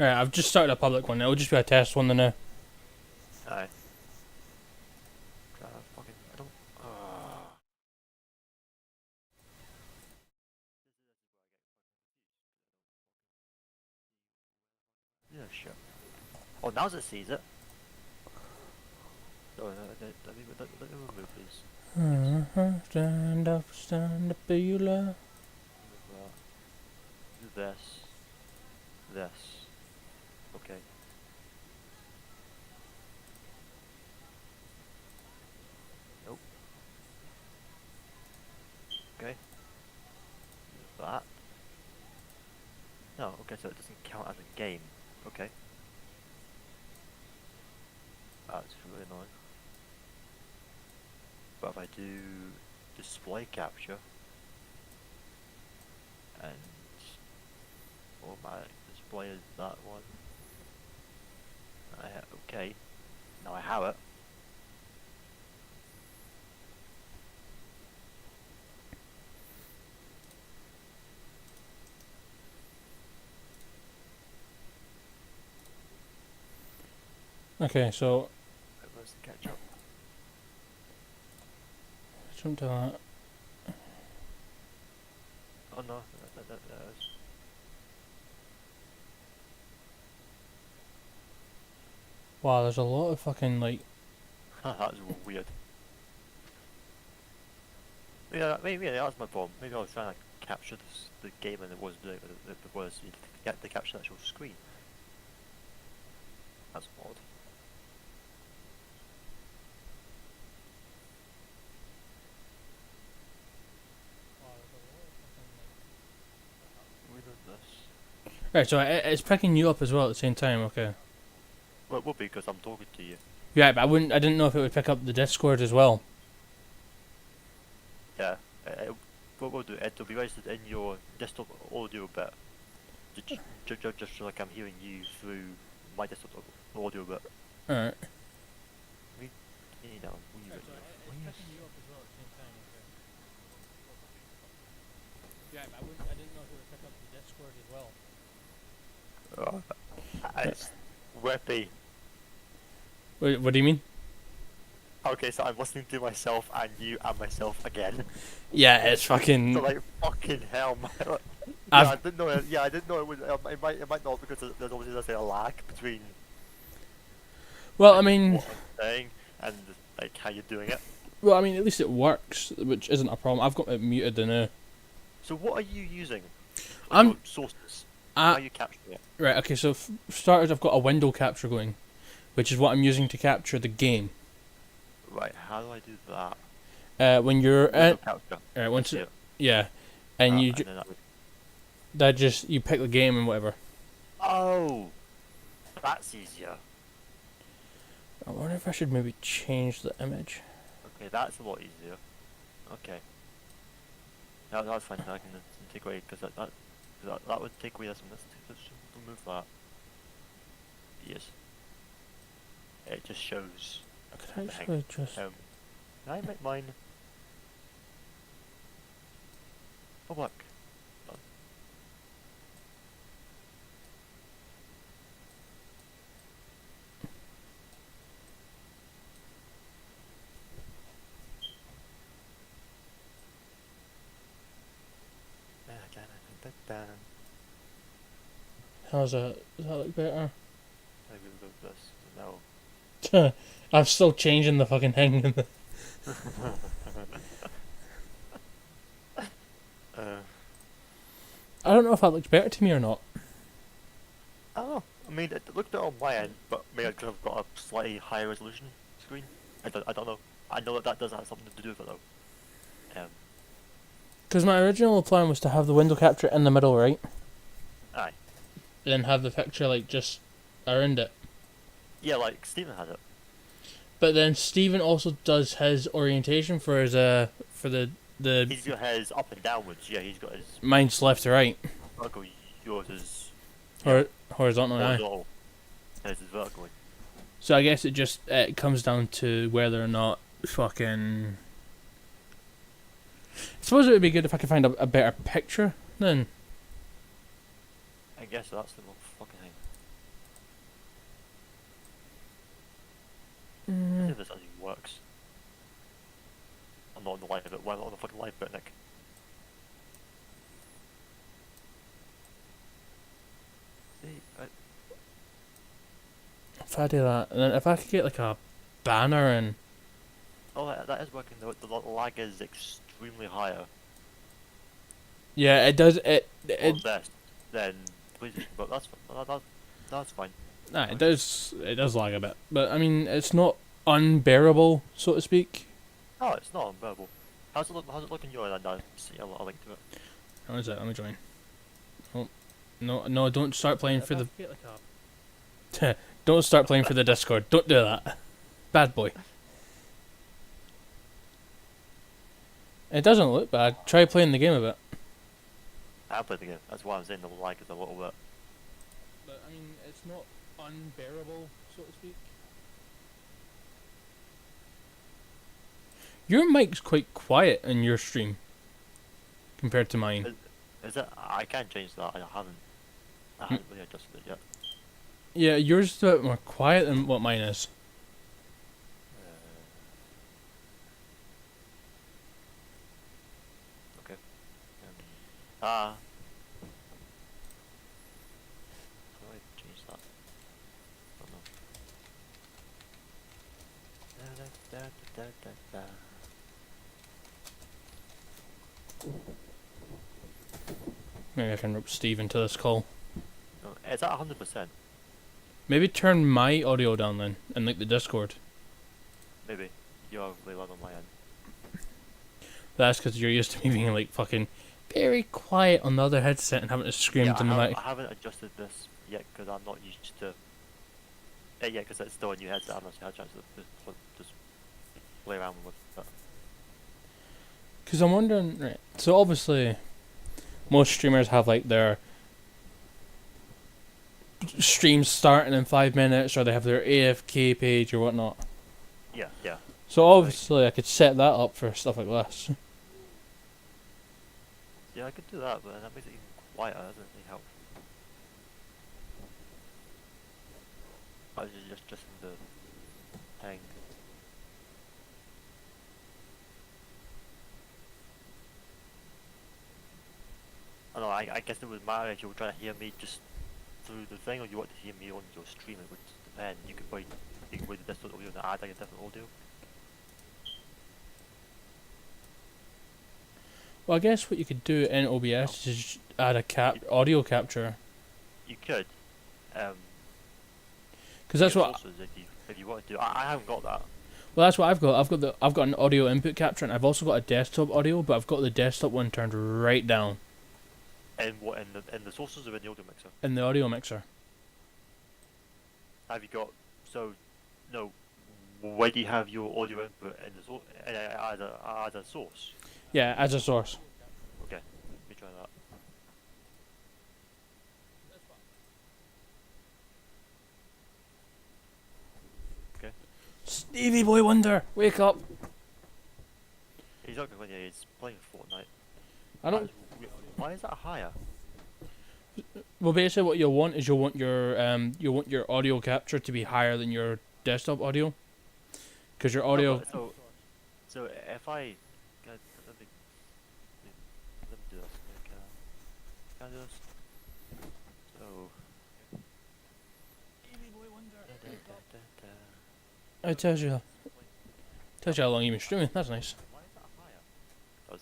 Alright, I've just started a public one. It'll just be a test one now. Aye. Fucking, I don't. Yeah, sure. Oh, now it sees it. Oh, let me remove these. Stand up, you love. Do this. This. Okay. Nope. Okay. Do that. No, okay, so it doesn't count as a game. Okay. That's really annoying. But if I do display capture and automatic display is that one. Okay. Now I have it. Okay, so Where's the catch up? jump to that. Oh no, that is. Wow, there's a lot of fucking like. That's weird. Yeah, maybe that was my problem. Maybe I was trying to capture the game and it wasn't doing it. It was you get to capture the actual screen. That's odd. Weird this. Right, so it's picking you up as well at the same time. Okay. Well, it would be because I'm talking to you. Yeah, but I didn't know if it would pick up the Discord as well. Yeah. What we'll do, it'll be registered in your desktop audio bit. Just so like I'm hearing you through my desktop audio bit. Alright. You know, Yeah, but I didn't know if it would pick up the Discord as well. It's whippy. Wait, what do you mean? Okay, so I'm listening to myself and you and myself again. Yeah, it's fucking. So like fucking hell, man. Yeah, I didn't know. I didn't know it would. It might not because there's obviously let's say a lag between. Well, like, I mean. what I'm saying and like how you're doing it. Well, I mean, at least it works, which isn't a problem. I've got it muted now. So what are you using? I'm. Sources. How are you capturing it? Right. Okay. So for starters, I've got a window capture going, which is what I'm using to capture the game. Right. How do I do that? When you're Window capture. once it, yeah, and you and that just you pick the game and whatever. Oh, that's easier. I wonder if I should maybe change the image. Okay, that's a lot easier. Okay. That's fine. I can take away because that would take away this one. Let's remove that. Yes. It just shows. I could actually just. Can I make mine? Oh look. Done. How's that? Does that look better? I remove this. No. I'm still changing the fucking thing. I don't know if that looks better to me or not. Oh, I mean, it looked on my end, but maybe I could have got a slightly higher resolution screen. I don't know. I know that does have something to do with it though. Because my original plan was to have the window capture in the middle, right? Aye. Then have the picture like just around it. Yeah, like Stephen had it. But then Stephen also does his orientation for his for the He's got his up and downwards. Yeah, he's got his. mine's left to right. Vertical. Yours is. Horizontal. Horizontal. His is vertical. So I guess it comes down to whether or not fucking. I suppose it would be good if I could find a better picture then. I guess that's the wrong fucking thing. See if this actually works. I'm not on the live bit. Why not on the fucking live bit, Nick? See, If I do that, and then if I could get like a banner and oh, that is working though. The lag is extremely higher. yeah, it does On best, then PlayStation, but that's fine. nah, it does lag a bit, but I mean it's not unbearable, so to speak. Oh, it's not unbearable. How's it look in your end? I'll see a link to it. How is it? Let me join. Oh, no, don't start playing for the. Don't start playing for the Discord. Don't do that. Bad boy. It doesn't look bad. Try playing the game a bit. I have played the game. That's why I'm saying the lag is a little bit. But I mean, it's not unbearable, so to speak. Your mic's quite quiet in your stream compared to mine. Is it? I can't change that. I haven't really adjusted it yet. Yeah, yours is a bit more quiet than what mine is. Okay. How do I change that? I don't know. Maybe I can rope Steve into this call. No, is that 100%? Maybe turn my audio down then, and like the Discord. Maybe. You're really loud on my end. That's because you're used to me being like fucking very quiet on the other headset and having to scream Yeah, to the mic. I haven't adjusted this yet because I'm not used to. Yeah, because it's still a new headset. I've not had a chance to just play around with it. Because I'm wondering, right, so obviously most streamers have like their streams starting in 5 minutes, or they have their AFK page or whatnot. Yeah, yeah. So obviously I could set that up for stuff like this. Yeah, I could do that, but that makes it even quieter. That doesn't really help. I was just in the thing. I don't know, I guess it would matter if you were trying to hear me just through the thing, or you want to hear me on your stream. It would depend. You could probably do this audio and add like a different audio. Well, I guess what you could do in OBS is just add a audio capture. You could. Because that's what. Sources if you wanted to. I haven't got that. Well, that's what I've got. I've got an audio input capture, and I've also got a desktop audio, but I've got the desktop one turned right down. And what in the sources or in the audio mixer? In the audio mixer. Have you got no? Where do you have your audio input in the as a source? Yeah, as a source. Okay, let me try that. Okay. Stevie Boy Wonder, wake up! He's not going. Yeah, he's playing Fortnite. I don't. Why is that higher? Well, basically, what you'll want is you'll want your audio capture to be higher than your desktop audio, because your audio. No, so if I let me do this. Can I do this? So. It tells you how long you've been streaming. That's nice. Why is that higher? Does.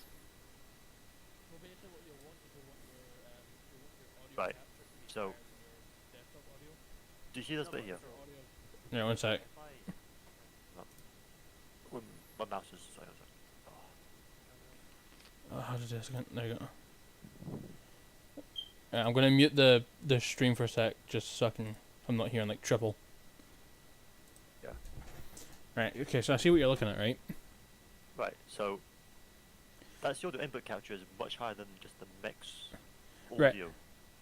Right. So. Do you see this bit here? Yeah, one sec. My mouse is sorry. How to do this again? There you go. I'm gonna mute the stream for a sec, just so I'm not hearing like triple. Yeah. Right. Okay. So I see what you're looking at, right? Right. So. That's your input capture is much higher than just the mix audio. Right.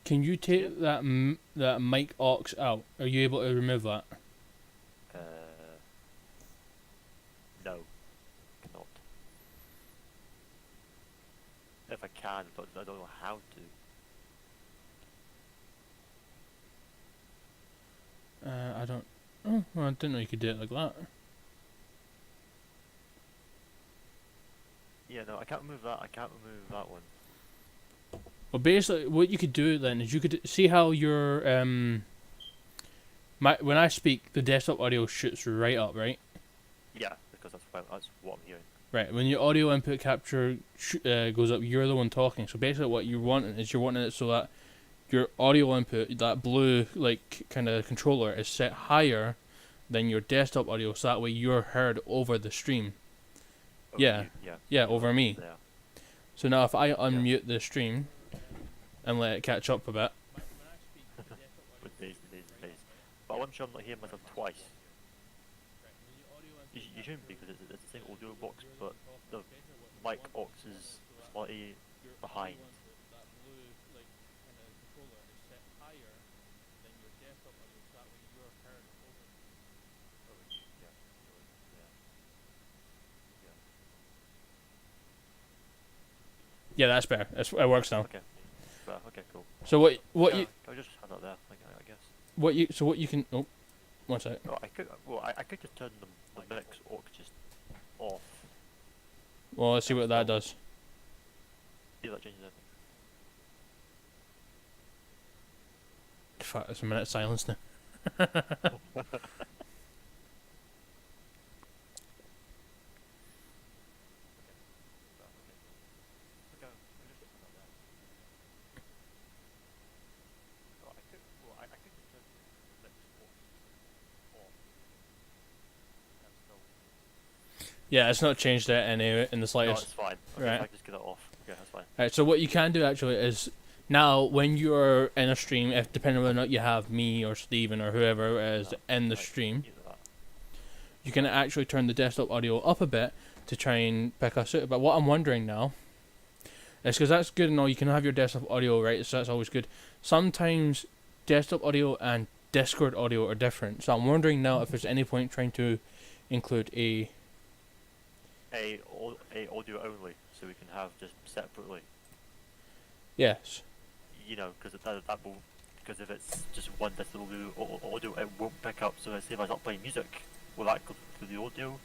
Can you take that that mic aux out? Are you able to remove that? No, cannot. If I can, but I don't know how to. I don't. Oh, well, I didn't know you could do it like that. Yeah, no, I can't remove that. I can't remove that one. Well, basically, what you could do then is you could see how your when I speak, the desktop audio shoots right up, right? Yeah, because that's what I'm hearing. Right. When your audio input capture goes up, you're the one talking. So basically, what you're wanting it so that your audio input, that blue like kind of controller, is set higher than your desktop audio, so that way you're heard over the stream. Over Yeah. you, yeah. Yeah, over me. There. So now if I unmute the stream and let it catch up a bit. With days. But I'm sure I'm not hearing myself twice. You shouldn't be, because it's the same audio box, but the mic aux is slightly behind. Yeah, that's better. It works now. Okay. Well, okay, cool. So what Yeah, you I'll just have that there, I guess. what you can one sec. Oh, I could just turn the mix aux just off. Well, let's see what that does. See if that changes anything. Fuck, there's a minute of silence now. Yeah, it's not changed that anyway in the No, slightest. it's fine. Okay, Right. I just get it off. Okay, that's fine. Right, so what you can do actually is now when you're in a stream, if depending on whether or not you have me or Steven or whoever is in the stream, Either that. you can actually turn the desktop audio up a bit to try and pick us out. But what I'm wondering now is, because that's good and all, you can have your desktop audio, right, so that's always good. Sometimes desktop audio and Discord audio are different, so I'm wondering now if there's any point trying to include a audio only, so we can have just separately. yes. You know, because that will, because if it's just one decibel audio, it won't pick up. So let's say if I start playing music, will that go through the audio?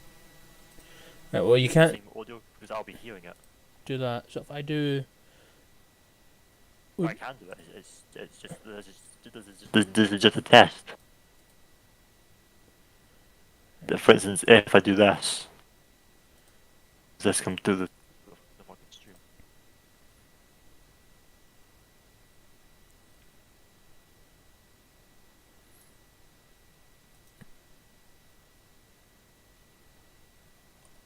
Right, well you can't Same audio, because I'll be hearing it. do that. So if I do, I can do it. It's just this is just a test. For instance, if I do this, does this come through the fucking stream?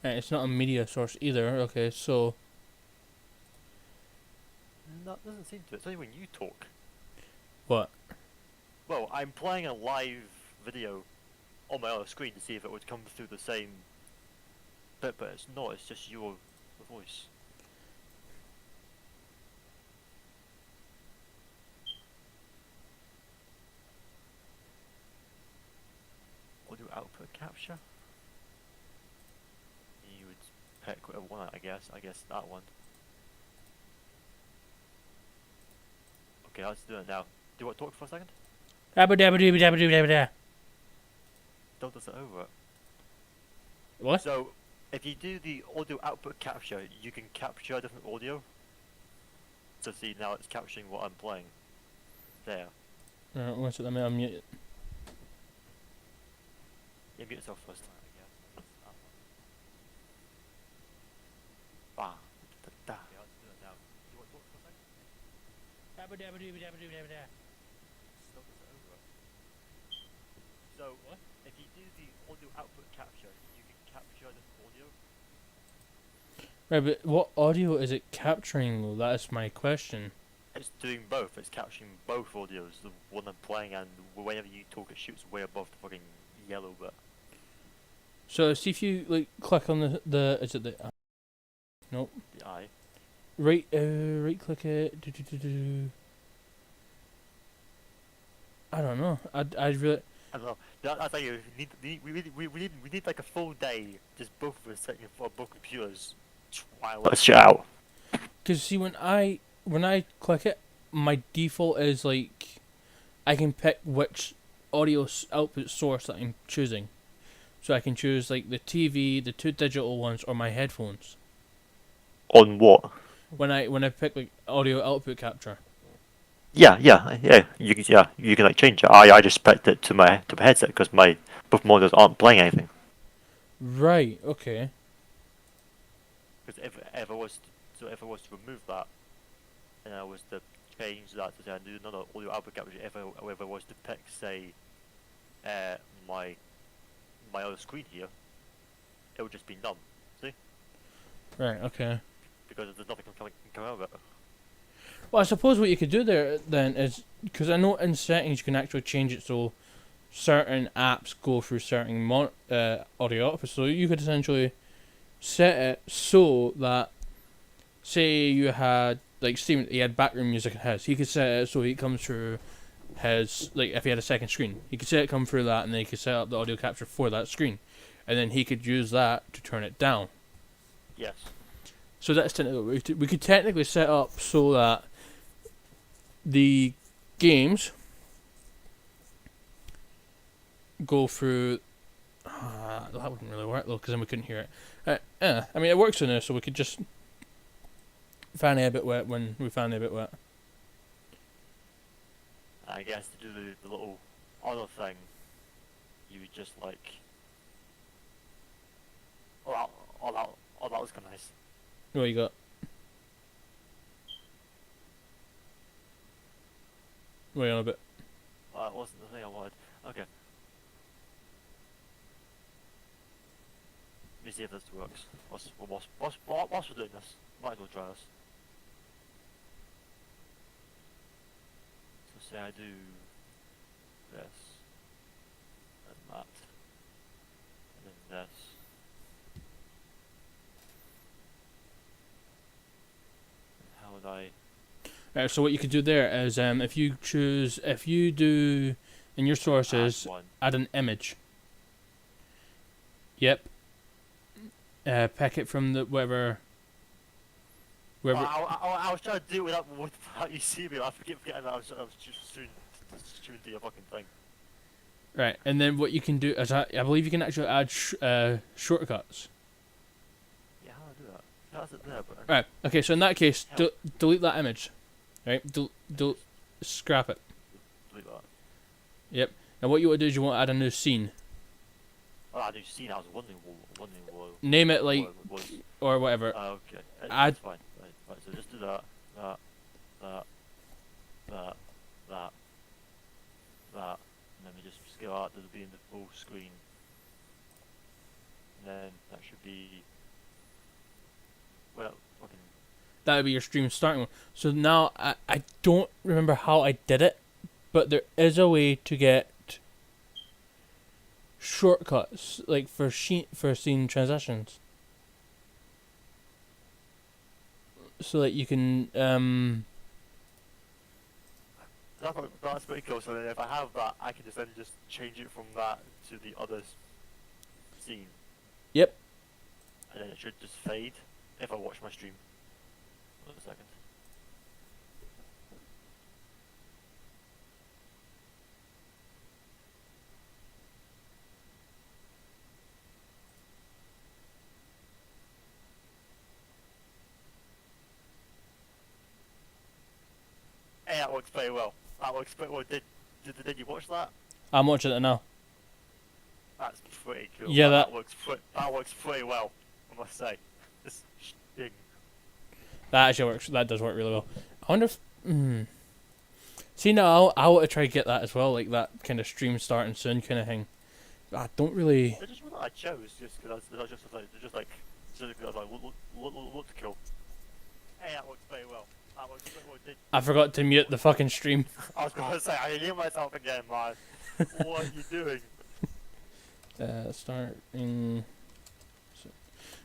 it's not a media source either. Okay, so No, it doesn't seem to. It's only when you talk. what? Well, I'm playing a live video on my other screen to see if it would come through the same bit, but it's not. It's just your voice. Audio output capture. You would pick whatever one, I guess. I guess that one. Okay, let's do it now. Do you want to talk for a second? Dabba dabba dooba dabba dooba dabba da. Don't does it over. What? So, if you do the audio output capture, you can capture a different audio. So see, now it's capturing what I'm playing. There. One second, let me unmute it. Yeah, mute yourself first. I guess. Ah. Da. Okay, let's do it now. Do you want to talk for a second? Dabba dabba dooba dabba dooba dabba da. Still does it over. So, What? if you do the audio output capture, you can capture a different audio. Right, but what audio is it capturing though? That's my question. It's doing both. It's capturing both audios. The one I'm playing and whenever you talk, it shoots way above the fucking yellow bit. So see if you like click on the is it the nope. The eye. Right right click it. I don't know. I really I don't know. I tell you, we need like a full day, just both of us sitting in front of both computers, trying to shit out. because see when I click it, my default is like I can pick which audio output source that I'm choosing. So I can choose like the TV, the two digital ones, or my headphones. On what? When I pick like audio output capture. Yeah. You can like change it. I just picked it to my headset because my both monitors aren't playing anything. Right. Okay. Because if I was to remove that, and I was to change that to say I do another audio output capture, if I was to pick say, uh, my other screen here, it would just be none. See? Right. Okay. Because there's nothing can come out of it. Well, I suppose what you could do there then is because I know in settings you can actually change it so certain apps go through certain audio outputs. So you could essentially set it so that, say you had like Steven, he had background music in his. He could set it so it comes through his, like if he had a second screen, he could set it come through that, and then he could set up the audio capture for that screen, and then he could use that to turn it down. Yes. So that's technically we could technically set up so that the games go through. That wouldn't really work though, because then we couldn't hear it. I mean, it works in there, so we could just fanny a bit wet when we fanny a bit wet. I guess to do the little other thing, you would just like. That was kind of nice. What you got? Wait on a bit. That wasn't the thing I wanted. Okay. Let me see if this works. Whilst we're doing this, might as well try this. So say I do this, and that, and then this. And how would I... So what you could do there is, if you do in your sources, add an image. Yep. Pick it from the wherever. Well, I was trying to do it without you see me. I forgetting that I was just shooting to your fucking thing. Right, and then what you can do is, I believe you can actually add shortcuts. Yeah, how do I do that? How's it there, but... Right. Okay. So in that case, delete that image. Right. Scrap it. Delete that. Yep. And what you want to do is you want to add a new scene. Oh, I do scene. I was wondering what... Name it like, or whatever. Okay. Add. That's fine. Right. So just do that. That. And then we just scale out to be in the full screen. And then that should be... Well, fucking... That would be your stream starting one. So now I don't remember how I did it, but there is a way to get shortcuts like for scene transitions. So that you can That's pretty cool. So then if I have that, I can just change it from that to the other scene. Yep. And then it should just fade if I watch my stream. Wait a second. Hey, that works pretty well. That works pretty well. Did you watch that? I'm watching it now. That's pretty cool. Yeah, that works pretty well, I must say. This thing. That actually works. That does work really well. I wonder if. See now, I want to try to get that as well, like that kind of stream starting soon kind of thing. But I don't really. It's just one that I chose, just because I was just like, look cool. Hey, that works very well. That works pretty well. I forgot to mute the fucking stream. I was gonna say, I hear myself again, man. What are you doing? Starting.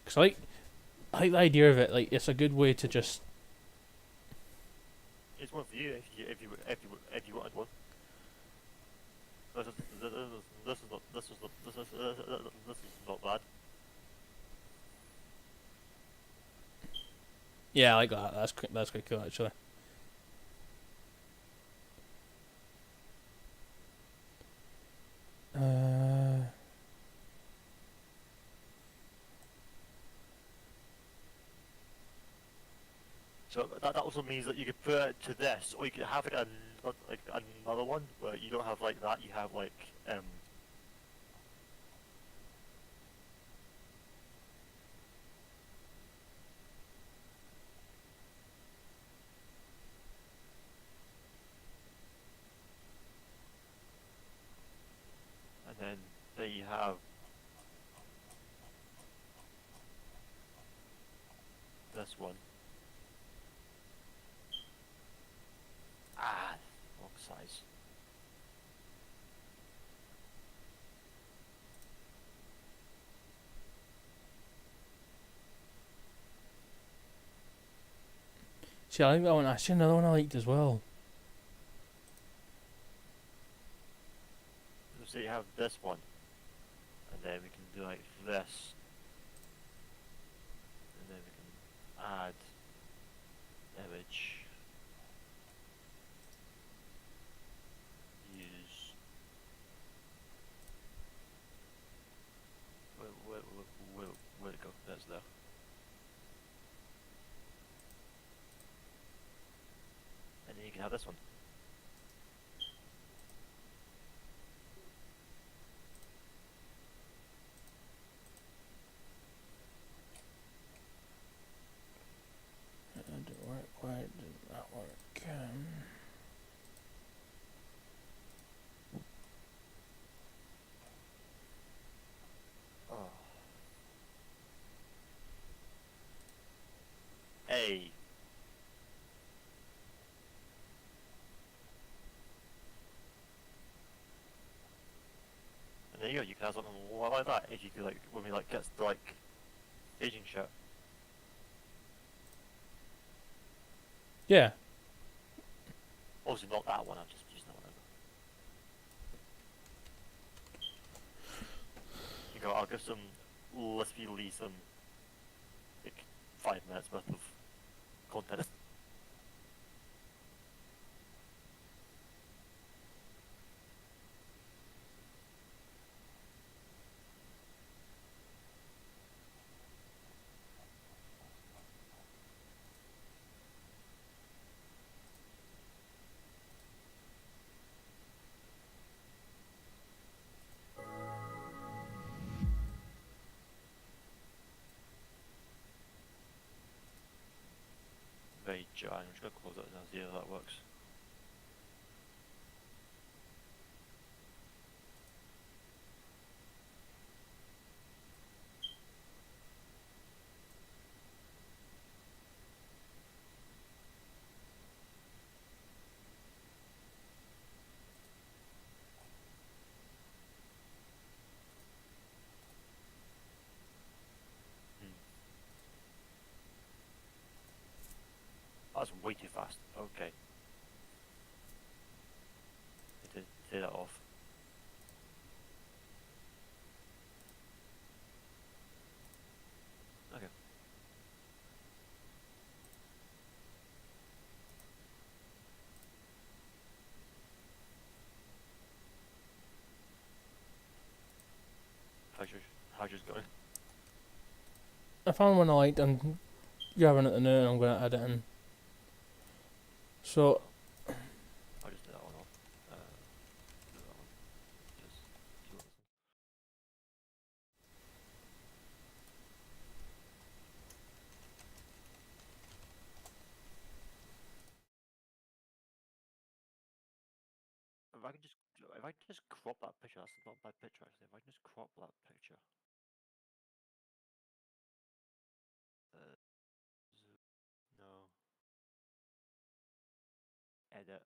Cause I like the idea of it. Like it's a good way to just. It's one for you if you wanted one. This is not bad. Yeah, I like that. That's quite cool actually. So that also means that you could put it to this, or you could have like another one where you don't have like that. You have like and then there you have this one. Ah, wrong size. See, I like that one. Actually, another one I liked as well. So you have this one, and then we can do like this, and then we can add image, use. Where'd it go? That's there. And then you can have this one. That didn't work. Why didn't that work? Oh. A. And there you go, you can have something like that if you could like when we like gets to like aging shit. Yeah. Obviously not that one, I'm just using that one. You go, I'll give some Lispy Lee some like 5 minutes worth of content. Very dry, I'm just gonna close that and see how that works. That's way too fast. Okay. Need to take that off. Okay. How's yours going? I found one I liked. I'm grabbing it in there and I'm going to add it in. So, I'll just do that one off. Do that one. Just do this one. If I can just crop that picture, that's not a bad picture actually. If I can just crop that picture. Uh, no. Edit.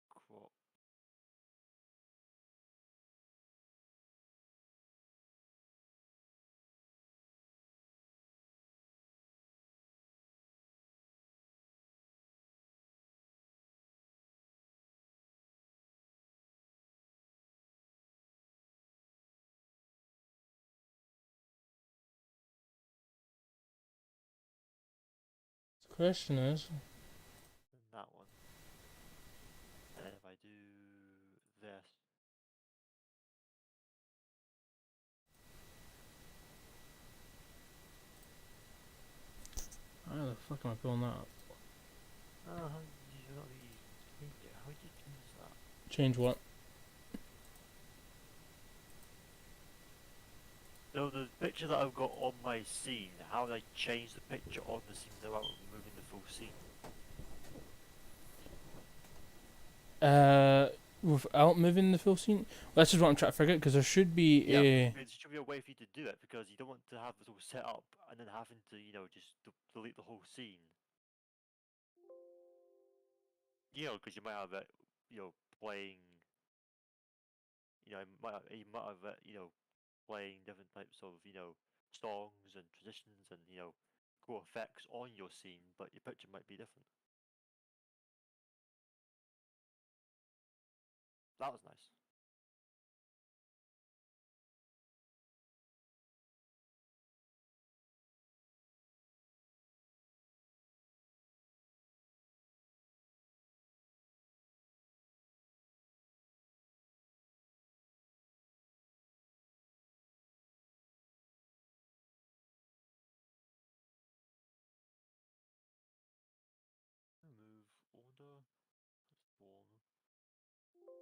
Crop. the question is, And that one. And if I do this. the fuck am I pulling that up? How do you change it? How do you change that? Change what? So the picture that I've got on my scene, how do I change the picture on the scene without removing the full scene? Without moving the full scene? Well, this is what I'm trying to figure out, because there should be Yeah, a... there should be a way for you to do it because you don't want to have it all set up and then having to, just delete the whole scene. Because you might have it, playing. You might have it, playing different types of, songs and traditions and cool effects on your scene, but your picture might be different. That was nice. Move order. Spawn. No.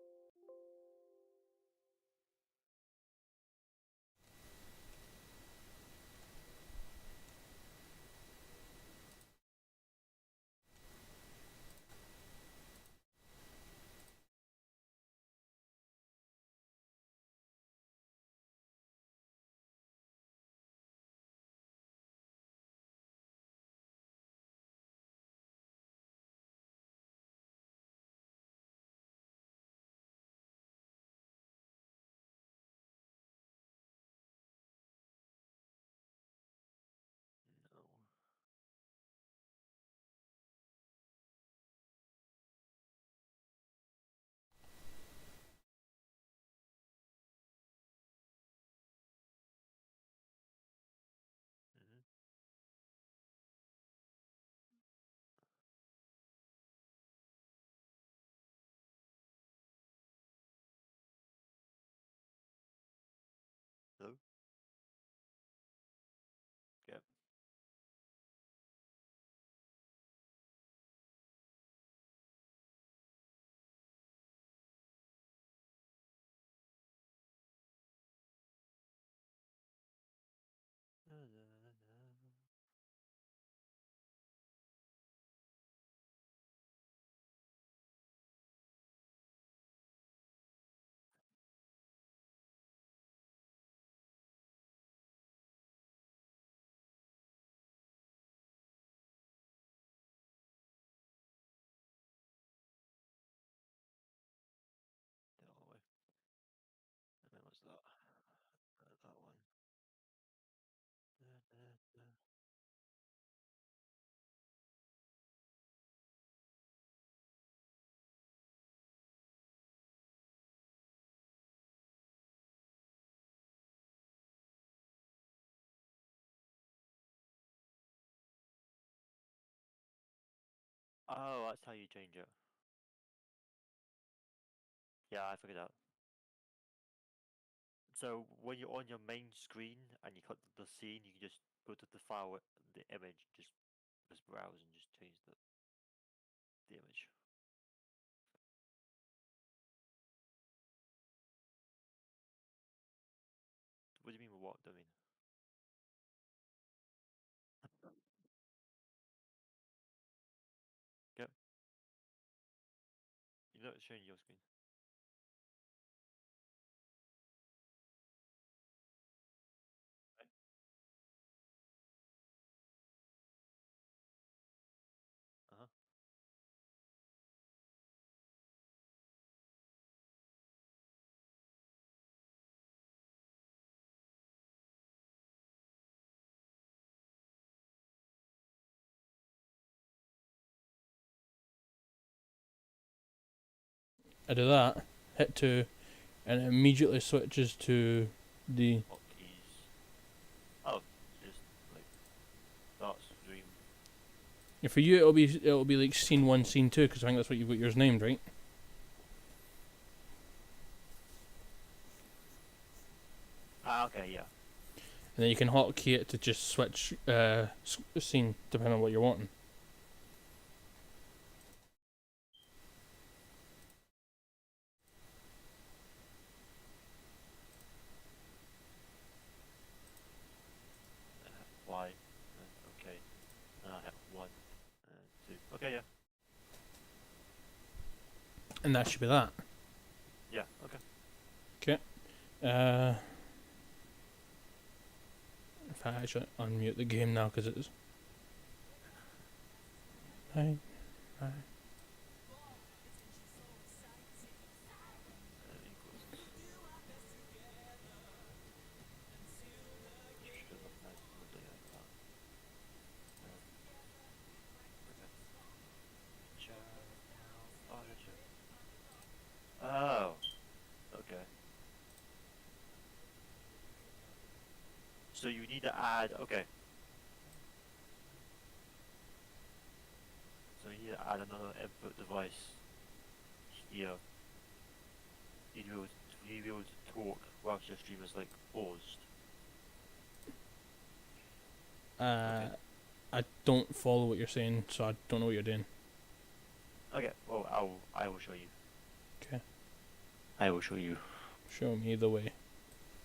Mhm. Hello. Yep. Na, na, na, na. Get all the way. And then what's that? That one. Da, da, da. Oh, that's how you change it. Yeah, I figured out. So when you're on your main screen and you cut the scene, you can just go to the file, the image, just browse and just change the image. What do you mean with what? I mean, yep. You know it's showing your screen. Right. Uh-huh. I do that, hit 2, and it immediately switches to the... Hotkeys. Oh, just like start stream. Yeah, for you, it'll be like scene 1, scene 2, because I think that's what you've got yours named, right? Ah, okay, yeah. and then you can hotkey it to just switch scene depending on what you're wanting. Y. Okay. And I hit 1 and 2. Okay, yeah. And that should be that. Yeah, okay. Okay. If I actually unmute the game now, because it's... Right. Equals. Should have done that. We'll do like that. Okay. Oh, gotcha. Oh. Okay. So you need to add. Okay. So you need to add another input device here. You'd be able to talk whilst your stream is like paused. Okay. I don't follow what you're saying, so I don't know what you're doing. Okay. Well, I will show you. Okay. I will show you. Show me the way.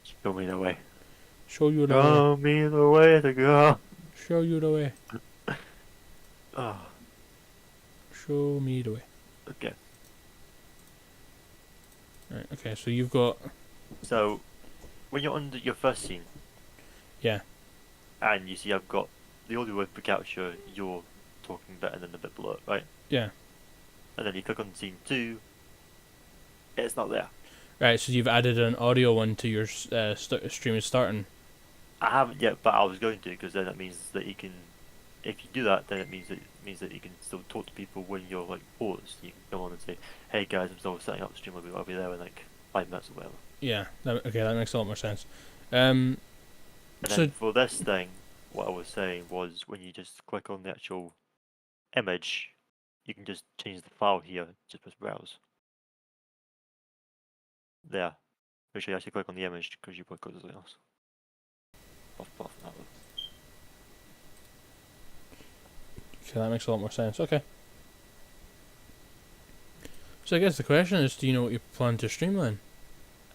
Show me the way. Show you the way. Show me the way to go. Show you the way. Oh. Show me the way. Okay. Right, okay, so you've got... So, when you're on your first scene, Yeah. and you see I've got the audio input capture, you're talking bit, and then the bit below it, right? Yeah. And then you click on scene 2, it's not there. Right, so you've added an audio one to your stream is starting. I haven't yet, but I was going to, because then it means that you can, if you do that, then it means that you can still talk to people when you're like paused. You can come on and say, "Hey guys, I'm still setting up the stream. I'll be there in like 5 minutes or whatever." Yeah, okay, that makes a lot more sense. And So then for this thing, what I was saying was when you just click on the actual image, you can just change the file here. Just press browse. There. Make sure you actually click on the image because you probably click something else. Off that one. okay, that makes a lot more sense. Okay. So I guess the question is, do you know what you plan to stream then?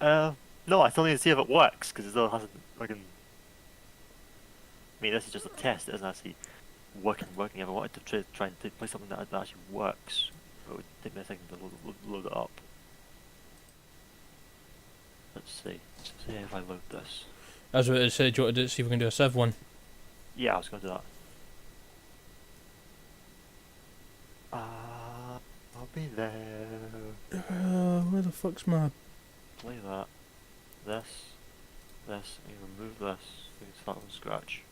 No, I still need to see if it works because it still hasn't fucking. I mean, this is just a test. It isn't actually working. If I wanted to try and play something that actually works, it would take me a second to load it up. Let's see. Let's see if I load this. As what it said, do you want to see if we can do a Civ one? Yeah, I was going to do that. I'll be there. Where the fuck's my... Play that. This. And remove this. We can start from scratch.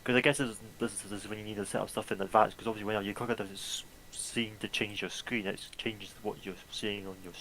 Because I guess this is when you need to set up stuff in advance. Because obviously when you click on this scene to change your screen, it changes what you're seeing on your